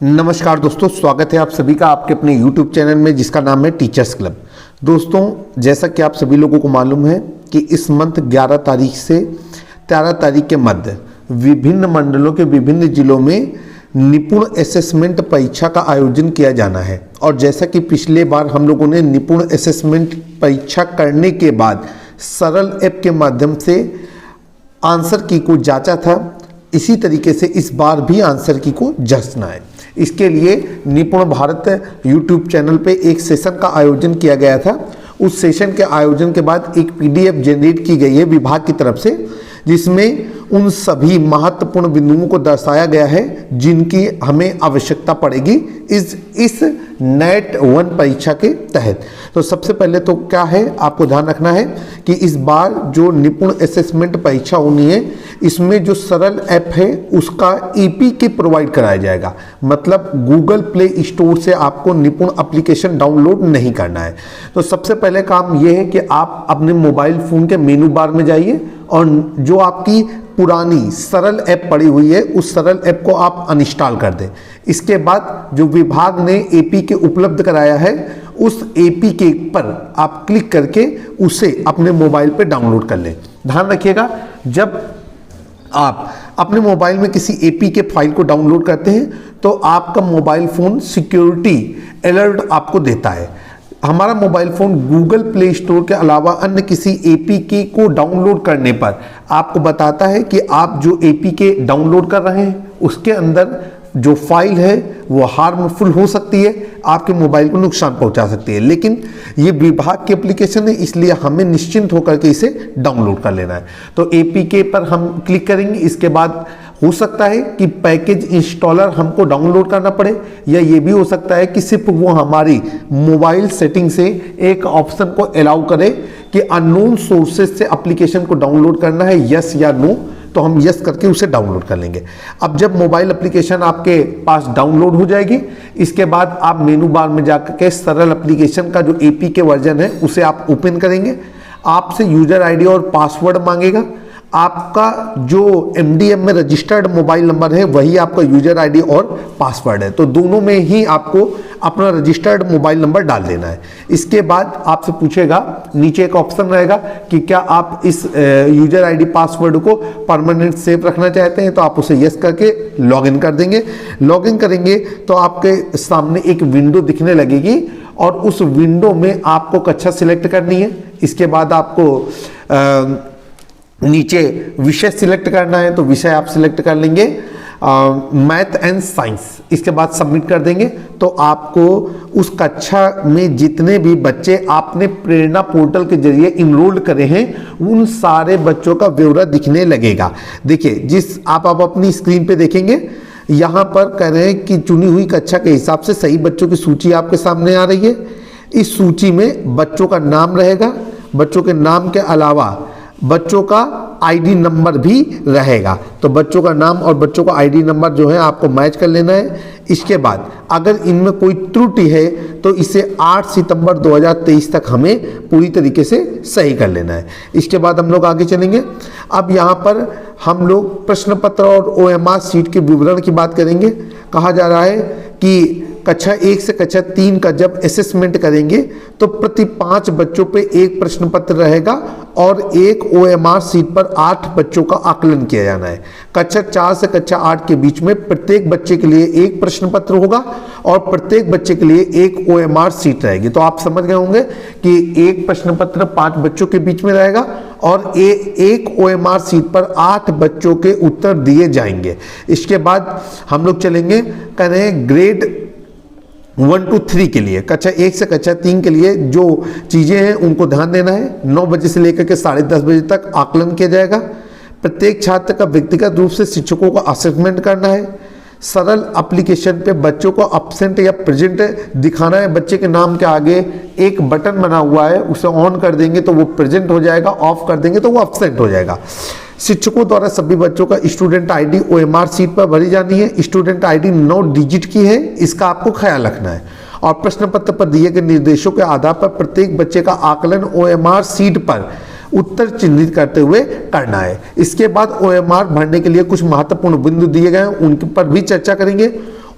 नमस्कार दोस्तों, स्वागत है आप सभी का आपके अपने YouTube चैनल में जिसका नाम है टीचर्स क्लब। दोस्तों, जैसा कि आप सभी लोगों को मालूम है कि इस मंथ 11 तारीख से 13 तारीख के मध्य विभिन्न मंडलों के विभिन्न जिलों में निपुण असेसमेंट परीक्षा का आयोजन किया जाना है। और जैसा कि पिछले बार हम लोगों ने निपुण असेसमेंट परीक्षा करने के बाद सरल ऐप के माध्यम से आंसर की को जांचा था, इसी तरीके से इस बार भी आंसर की को जांचना है। इसके लिए निपुण भारत यूट्यूब चैनल पे एक सेशन का आयोजन किया गया था। उस सेशन के आयोजन के बाद एक पीडीएफ जनरेट की गई है विभाग की तरफ से, जिसमें उन सभी महत्वपूर्ण बिंदुओं को दर्शाया गया है जिनकी हमें आवश्यकता पड़ेगी इस नेट 1 परीक्षा के तहत। तो सबसे पहले तो क्या है, आपको ध्यान रखना है कि इस बार जो निपुण असेसमेंट परीक्षा होनी है, इसमें जो सरल ऐप है उसका एपीके प्रोवाइड कराया जाएगा। मतलब गूगल प्ले स्टोर से आपको निपुण एप्लीकेशन डाउनलोड नहीं करना है। तो सबसे पहले काम यह है कि आप अपने मोबाइल फ़ोन के मेनू बार में जाइए और जो आपकी पुरानी सरल ऐप पड़ी हुई है उस सरल ऐप को आप अनइंस्टॉल कर दें। इसके बाद जो विभाग ने एपीके उपलब्ध कराया है उस एपीके पर आप क्लिक करके उसे अपने मोबाइल पे डाउनलोड कर लें। ध्यान रखिएगा, जब आप अपने मोबाइल में किसी एपीके फाइल को डाउनलोड करते हैं तो आपका मोबाइल फ़ोन सिक्योरिटी अलर्ट आपको देता है। हमारा mobile phone Google play store के अलावा अन्य किसी एपीके को डाउनलोड करने पर आपको बताता है कि आप जो एपीके डाउनलोड कर रहे हैं उसके अंदर जो फाइल है वो हार्मफुल हो सकती है, आपके मोबाइल को नुकसान पहुंचा सकती है। लेकिन ये विभाग की एप्लीकेशन है, इसलिए हमें निश्चिंत होकर के इसे डाउनलोड कर लेना है। तो एपीके पर हम क्लिक करेंगे। इसके बाद हो सकता है कि पैकेज इंस्टॉलर हमको डाउनलोड करना पड़े, या ये भी हो सकता है कि सिर्फ वो हमारी मोबाइल सेटिंग से एक ऑप्शन को अलाउ करे कि अननोन सोर्सेज से एप्लीकेशन को डाउनलोड करना है, यस या नो। तो हम यस करके उसे डाउनलोड कर लेंगे। अब जब मोबाइल एप्लीकेशन आपके पास डाउनलोड हो जाएगी, इसके बाद आप मेनू बार में जाकर के सरल एप्लीकेशन का जो एपीके वर्जन है उसे आप ओपन करेंगे। आपसे यूजर आईडी और पासवर्ड मांगेगा। आपका जो एमडीएम में रजिस्टर्ड मोबाइल नंबर है वही आपका यूजर आईडी और पासवर्ड है। तो दोनों में ही आपको अपना रजिस्टर्ड मोबाइल नंबर डाल देना है। इसके बाद आपसे पूछेगा, नीचे एक ऑप्शन रहेगा कि क्या आप इस यूजर आईडी पासवर्ड को परमानेंट सेव रखना चाहते हैं, तो आप उसे यस करके लॉगिन कर देंगे। लॉगिन करेंगे तो आपके सामने एक विंडो दिखने लगेगी और उस विंडो में आपको कक्षा सिलेक्ट करनी है। इसके बाद आपको नीचे विषय सिलेक्ट करना है, तो विषय आप सिलेक्ट कर लेंगे मैथ एंड साइंस। इसके बाद सबमिट कर देंगे तो आपको उस कक्षा में जितने भी बच्चे आपने प्रेरणा पोर्टल के जरिए इनरोल करे हैं उन सारे बच्चों का ब्यौरा दिखने लगेगा। देखिए, जिस आप अपनी स्क्रीन पे देखेंगे, यहाँ पर कह रहे हैं कि चुनी हुई कक्षा के हिसाब से सही बच्चों की सूची आपके सामने आ रही है। इस सूची में बच्चों का नाम रहेगा, बच्चों के नाम के अलावा बच्चों का आईडी नंबर भी रहेगा। तो बच्चों का नाम और बच्चों का आईडी नंबर जो है आपको मैच कर लेना है। इसके बाद अगर इनमें कोई त्रुटि है तो इसे 8 सितंबर 2023 तक हमें पूरी तरीके से सही कर लेना है। इसके बाद हम लोग आगे चलेंगे। अब यहाँ पर हम लोग प्रश्न पत्र और ओएमआर सीट के विवरण की बात करेंगे। कहा जा रहा है कि कक्षा 1 से कक्षा 3 का जब असेसमेंट करेंगे तो प्रति 5 बच्चों पे एक प्रश्न पत्र रहेगा और एक ओएमआर सीट पर 8 बच्चों का आकलन किया जाना है। कक्षा 4 से कक्षा 8 के बीच में प्रत्येक बच्चे के लिए एक प्रश्न पत्र होगा और प्रत्येक बच्चे के लिए एक ओएमआर सीट रहेगी। तो आप समझ गए होंगे कि एक प्रश्न पत्र 5 बच्चों के बीच में रहेगा और एक ओएमआर सीट पर 8 बच्चों के उत्तर दिए जाएंगे। इसके बाद हम लोग चलेंगे, कह रहे हैं ग्रेड 1 to 3 के लिए, कक्षा 1 से कक्षा 3 के लिए जो चीज़ें हैं उनको ध्यान देना है। 9 बजे से लेकर के 10:30 बजे तक आकलन किया जाएगा। प्रत्येक छात्र का व्यक्तिगत रूप से शिक्षकों को असेसमेंट करना है। सरल एप्लीकेशन पे बच्चों को एब्सेंट या प्रेजेंट दिखाना है। बच्चे के नाम के आगे एक बटन बना हुआ है, उसे ऑन कर देंगे तो वो प्रेजेंट हो जाएगा, ऑफ कर देंगे तो वो एब्सेंट हो जाएगा। शिक्षकों द्वारा सभी बच्चों का स्टूडेंट आईडी ओएमआर सीट पर भरी जानी है। स्टूडेंट आईडी 9 डिजिट की है, इसका आपको ख्याल रखना है। और प्रश्न पत्र पर दिए गए निर्देशों के आधार पर प्रत्येक बच्चे का आकलन ओएमआर सीट पर उत्तर चिन्हित करते हुए करना है। इसके बाद ओएमआर भरने के लिए कुछ महत्वपूर्ण बिंदु दिए गए हैं, उन पर भी चर्चा करेंगे।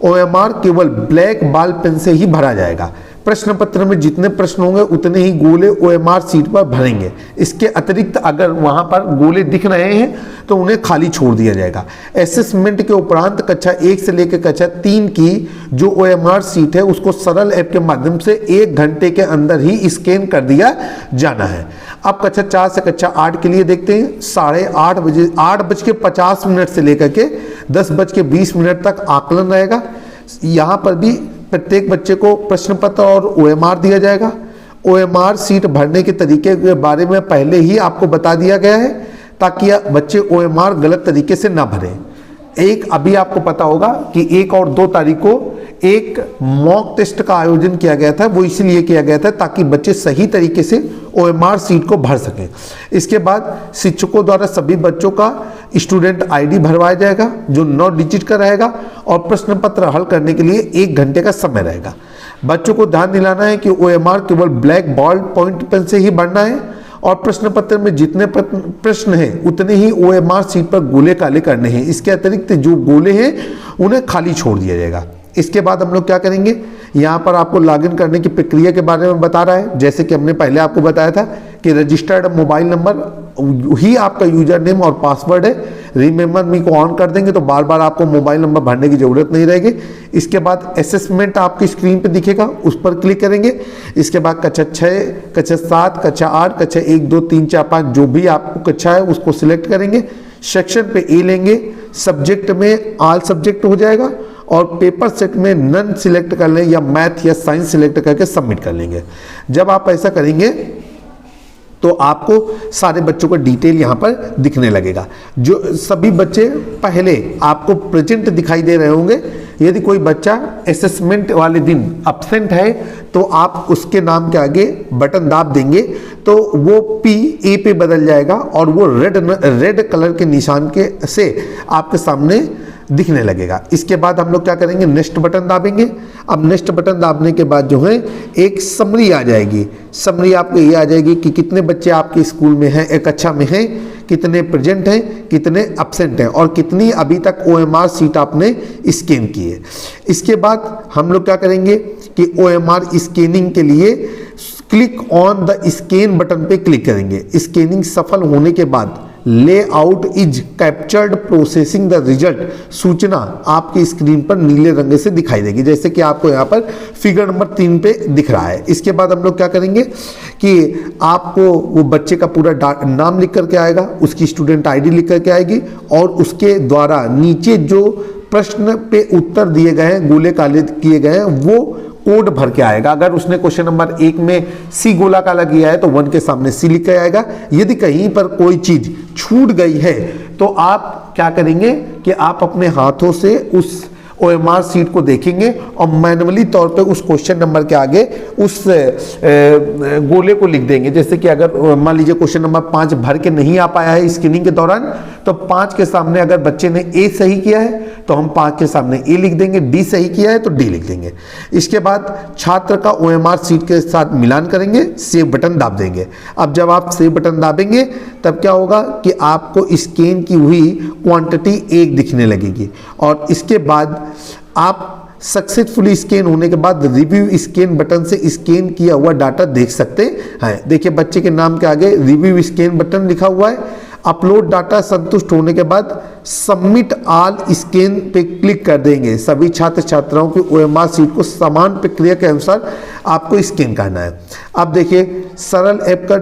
OMR केवल ब्लैक बॉल पेन से ही भरा जाएगा। प्रश्न पत्र में जितने प्रश्न होंगे उतने ही गोले OMR सीट पर भरेंगे। इसके अतिरिक्त अगर वहां पर गोले दिख रहे हैं तो उन्हें खाली छोड़ दिया जाएगा। असेसमेंट के उपरांत कक्षा 1 से लेकर कक्षा 3 की जो OMR सीट है उसको सरल ऐप के माध्यम से 1 घंटे के अंदर ही स्कैन कर दिया जाना है। अब कक्षा 4 से कक्षा 8 के लिए देखते हैं। 8:30 बजे 8:50 से लेकर के 10:20 तक आकलन रहेगा। यहाँ पर भी प्रत्येक बच्चे को प्रश्न पत्र और OMR दिया जाएगा। OMR सीट भरने के तरीके के बारे में पहले ही आपको बता दिया गया है ताकि बच्चे OMR गलत तरीके से ना भरें। अभी आपको पता होगा कि 1 और 2 तारीख को एक मॉक टेस्ट का आयोजन किया गया था। वो इसलिए किया गया था ताकि बच्चे सही तरीके से OMR सीट को भर सकें। इसके बाद शिक्षकों द्वारा सभी बच्चों का स्टूडेंट ID भरवाया जाएगा जो 9 डिजिट का रहेगा और प्रश्न पत्र हल करने के लिए 1 घंटे का समय रहेगा। बच्चों को ध्यान दिलाना है कि OMR केवल ब्लैक बॉल पॉइंट पेन से ही भरना है और प्रश्न पत्र में जितने प्रश्न हैं उतने ही OMR सीट पर गोले काले करने हैं। इसके अतिरिक्त जो गोले हैं उन्हें खाली छोड़ दिया जाएगा। इसके बाद हम लोग क्या करेंगे, यहाँ पर आपको लॉगिन करने की प्रक्रिया के बारे में बता रहा है। जैसे कि हमने पहले आपको बताया था कि रजिस्टर्ड मोबाइल नंबर ही आपका यूजर नेम और पासवर्ड है। रिमेंबर मी को ऑन कर देंगे तो बार बार आपको मोबाइल नंबर भरने की जरूरत नहीं रहेगी। इसके बाद असेसमेंट आपकी स्क्रीन पे दिखेगा, उस पर क्लिक करेंगे। इसके बाद कक्षा 6, कक्षा 7, कक्षा 8, कक्षा 1, 2, 3, 4, 5 जो भी आपको कक्षा है उसको सिलेक्ट करेंगे। सेक्शन पे A लेंगे, सब्जेक्ट में ऑल सब्जेक्ट हो जाएगा और पेपर सेट में नन सिलेक्ट कर लें या मैथ या साइंस सिलेक्ट करके सबमिट कर लेंगे। जब आप ऐसा करेंगे तो आपको सारे बच्चों का डिटेल यहाँ पर दिखने लगेगा। जो सभी बच्चे पहले आपको प्रेजेंट दिखाई दे रहे होंगे। यदि कोई बच्चा असेसमेंट वाले दिन एब्सेंट है तो आप उसके नाम के आगे बटन दाब देंगे तो वो PA पे बदल जाएगा और वो रेड कलर के निशान के से आपके सामने दिखने लगेगा। इसके बाद हम लोग क्या करेंगे, नेक्स्ट बटन दाबेंगे। अब नेक्स्ट बटन दाबने के बाद जो है एक समरी आ जाएगी। समरी आपको ये आ जाएगी कि कितने बच्चे आपके स्कूल में हैं, एक कक्षा में हैं, कितने प्रेजेंट हैं, कितने एब्सेंट हैं और कितनी अभी तक OMR सीट आपने स्कैन की है। इसके बाद हम लोग क्या करेंगे कि OMR स्कैनिंग के लिए click on the scan button पे क्लिक करेंगे। स्कैनिंग सफल होने के बाद layout is captured processing the result सूचना आपकी स्क्रीन पर नीले रंग से दिखाई देगी, जैसे कि आपको यहाँ पर फिगर नंबर 3 पे दिख रहा है। इसके बाद हम लोग क्या करेंगे कि आपको वो बच्चे का पूरा नाम लिख करके आएगा, उसकी स्टूडेंट ID लिख करके आएगी और उसके द्वारा नीचे जो प्रश्न पे उत्तर दिए गए हैं, गोले काले किए गए हैं, वो कोड भर के आएगा। अगर उसने क्वेश्चन नंबर 1 में C गोला काला किया है तो 1 के सामने C लिख के आएगा। यदि कहीं पर कोई चीज छूट गई है तो आप क्या करेंगे कि आप अपने हाथों से उस OMR सीट को देखेंगे और मैनुअली तौर पे उस क्वेश्चन नंबर के आगे उस गोले को लिख देंगे। जैसे कि अगर मान लीजिए क्वेश्चन नंबर 5 भर के नहीं आ पाया है स्क्रीनिंग के दौरान तो 5 के सामने अगर बच्चे ने A सही किया है तो हम 5 के सामने A लिख देंगे, D सही किया है तो D लिख देंगे। इसके बाद छात्र का OMR सीट के साथ मिलान करेंगे, सेव बटन दाब देंगे। अब जब आप सेव बटन दाबेंगे तब क्या होगा कि आपको स्कैन की हुई क्वांटिटी 1 दिखने लगेगी और इसके बाद आप सक्सेसफुली स्कैन होने के बाद रिव्यू स्कैन बटन से स्कैन किया हुआ डाटा देख सकते हैं। देखिए बच्चे के नाम के आगे रिव्यू स्कैन बटन लिखा हुआ है। अपलोड डाटा संतुष्ट होने के बाद सबमिट ऑल स्कैन पे क्लिक कर देंगे। सभी छात्र छात्राओं की OMR सीट को समान प्रक्रिया के अनुसार आपको स्कैन करना है। अब देखिए सरल ऐप का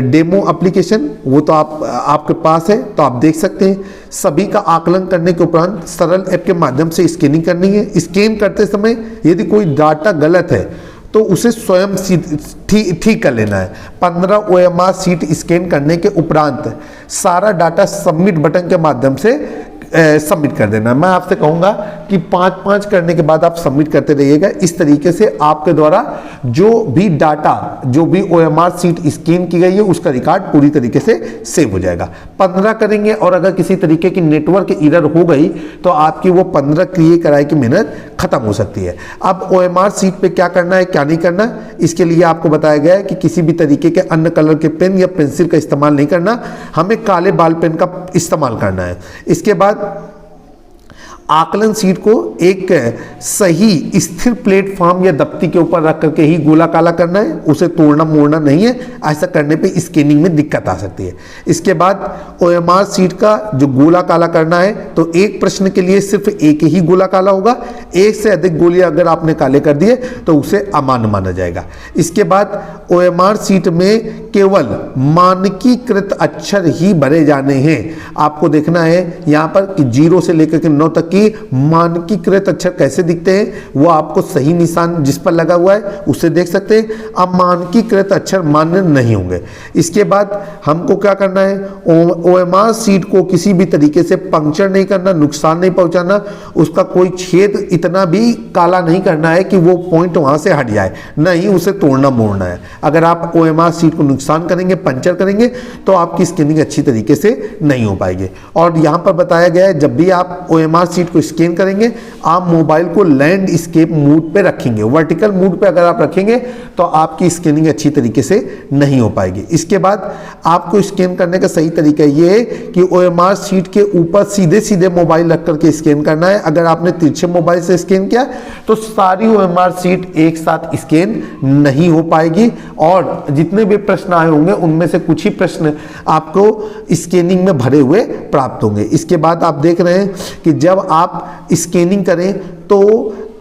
डेमो एप्लीकेशन वो तो आपके पास है तो आप देख सकते हैं। सभी का आकलन करने के उपरांत सरल ऐप के माध्यम से स्कैनिंग करनी है। स्कैन करते समय यदि कोई डाटा गलत है तो उसे स्वयं ठीक कर लेना है। 15 OMR सीट स्कैन करने के उपरांत सारा डाटा सबमिट बटन के माध्यम से सबमिट कर देना। मैं आपसे कहूँगा कि 5-5 करने के बाद आप सबमिट करते रहिएगा। इस तरीके से आपके द्वारा जो भी डाटा जो भी OMR सीट स्कैन की गई है उसका रिकॉर्ड पूरी तरीके से सेव हो जाएगा। 15 करेंगे और अगर किसी तरीके की नेटवर्क एरर हो गई तो आपकी वो 15 क्रिएट कराई की मेहनत खत्म हो सकती है। अब OMR सीट पे क्या करना है क्या नहीं करना, इसके लिए आपको बताया गया है कि किसी भी तरीके के अन्य कलर के पेन या पेंसिल का इस्तेमाल नहीं करना, हमें काले बॉल पेन का इस्तेमाल करना है। इसके बाद आकलन शीट को एक सही स्थिर प्लेटफॉर्म या दफ्ती के ऊपर रख करके ही गोला काला करना है, उसे तोड़ना मोड़ना नहीं है। ऐसा करने पे स्कैनिंग में दिक्कत आ सकती है। इसके बाद ओएमआर शीट का जो गोला काला करना है तो एक प्रश्न के लिए सिर्फ एक ही गोला काला होगा। एक से अधिक गोले अगर आपने काले कर दिए तो उसे अमान्य माना जाएगा। इसके बाद ओएमआर शीट में केवल मानकीकृत अक्षर ही भरे जाने हैं। आपको देखना है यहाँ पर कि 0 से लेकर के 9 तक की मानकीकृत अक्षर कैसे दिखते हैं, वो आपको सही निशान जिस पर लगा हुआ है उसे देख सकते हैं। अमानकीकृत अक्षर मान्य नहीं होंगे। इसके बाद हमको क्या करना है, ओएमआर शीट को किसी भी तरीके से पंक्चर नहीं करना, नुकसान नहीं पहुंचाना, उसका कोई छेद इतना भी काला नहीं करना है कि वो पॉइंट वहां से हट जाए, नहीं उसे तोड़ना मोड़ना है। अगर आप ओएमआर शीट को नुकसान करेंगे, पंचर करेंगे तो आपकी स्कैनिंग अच्छी तरीके से नहीं हो पाएगी। और यहां पर बताया गया है जब भी आप ओएमआर शीट को स्कैन करेंगे आप मोबाइल को लैंडस्केप मोड पे रखेंगे। वर्टिकल मोड पे अगर आप रखेंगे तो आपकी स्कैनिंग अच्छी तरीके से नहीं हो पाएगी। इसके बाद आपको स्कैन करने का सही तरीका ये है कि ओएमआर शीट के ऊपर सीधे सीधे मोबाइल रख करके स्कैन करना है। अगर आपने तिरछे मोबाइल से स्कैन किया तो सारी ओएमआर शीट एक साथ स्कैन नहीं हो पाएगी और जितने भी प्रश्न आए होंगे उनमें से कुछ ही प्रश्न आपको स्कैनिंग में भरे हुए प्राप्त होंगे। इसके बाद आप देख रहे हैं कि जब आप स्कैनिंग करें तो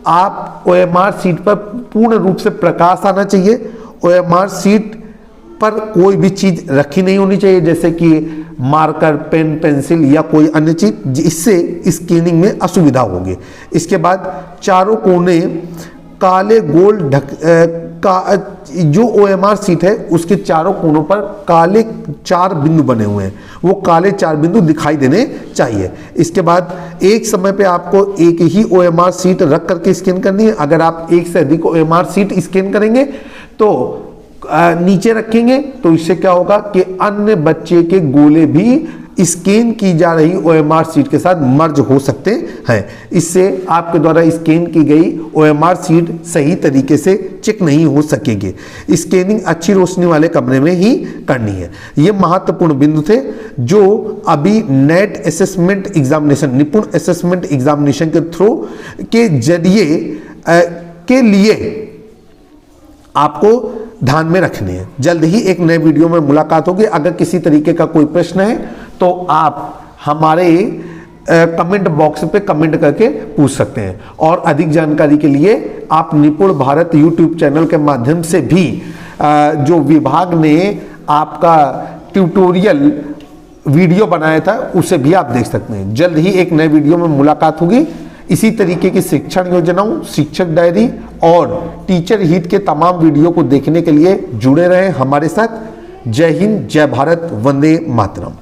आप ओएमआर शीट पर पूर्ण रूप से प्रकाश आना चाहिए। ओएमआर शीट पर कोई भी चीज रखी नहीं होनी चाहिए जैसे कि मार्कर, पेन, पेंसिल या कोई अन्य चीज, जिससे स्कैनिंग में असुविधा होगी। इसके बाद चारों कोने काले गोल जो ओएमआर शीट है उसके चारों कोनों पर काले 4 बिंदु बने हुए हैं, वो काले 4 बिंदु दिखाई देने चाहिए। इसके बाद एक समय पे आपको एक ही ओएमआर शीट रख करके स्कैन करनी है। अगर आप एक से अधिक ओएमआर शीट स्कैन करेंगे तो नीचे रखेंगे तो इससे क्या होगा कि अन्य बच्चे के गोले भी स्कैन की जा रही ओएमआर शीट के साथ मर्ज हो सकते हैं। इससे आपके द्वारा स्कैन की गई ओएमआर शीट सही तरीके से चेक नहीं हो सकेगी। स्कैनिंग अच्छी रोशनी वाले कमरे में ही करनी है। ये महत्वपूर्ण बिंदु थे जो अभी नेट असेसमेंट एग्जामिनेशन, निपुण असेसमेंट एग्जामिनेशन के थ्रू के जरिए के लिए आपको ध्यान में रखने हैं। जल्द ही एक नए वीडियो में मुलाकात होगी। अगर किसी तरीके का कोई प्रश्न है तो आप हमारे कमेंट बॉक्स पे कमेंट करके पूछ सकते हैं और अधिक जानकारी के लिए आप निपुण भारत यूट्यूब चैनल के माध्यम से भी जो विभाग ने आपका ट्यूटोरियल वीडियो बनाया था उसे भी आप देख सकते हैं। जल्द ही एक नए वीडियो में मुलाकात होगी। इसी तरीके की शिक्षण योजनाओं, शिक्षक डायरी और टीचर हित के तमाम वीडियो को देखने के लिए जुड़े रहें हमारे साथ। जय हिंद, जय भारत, वंदे मातरम।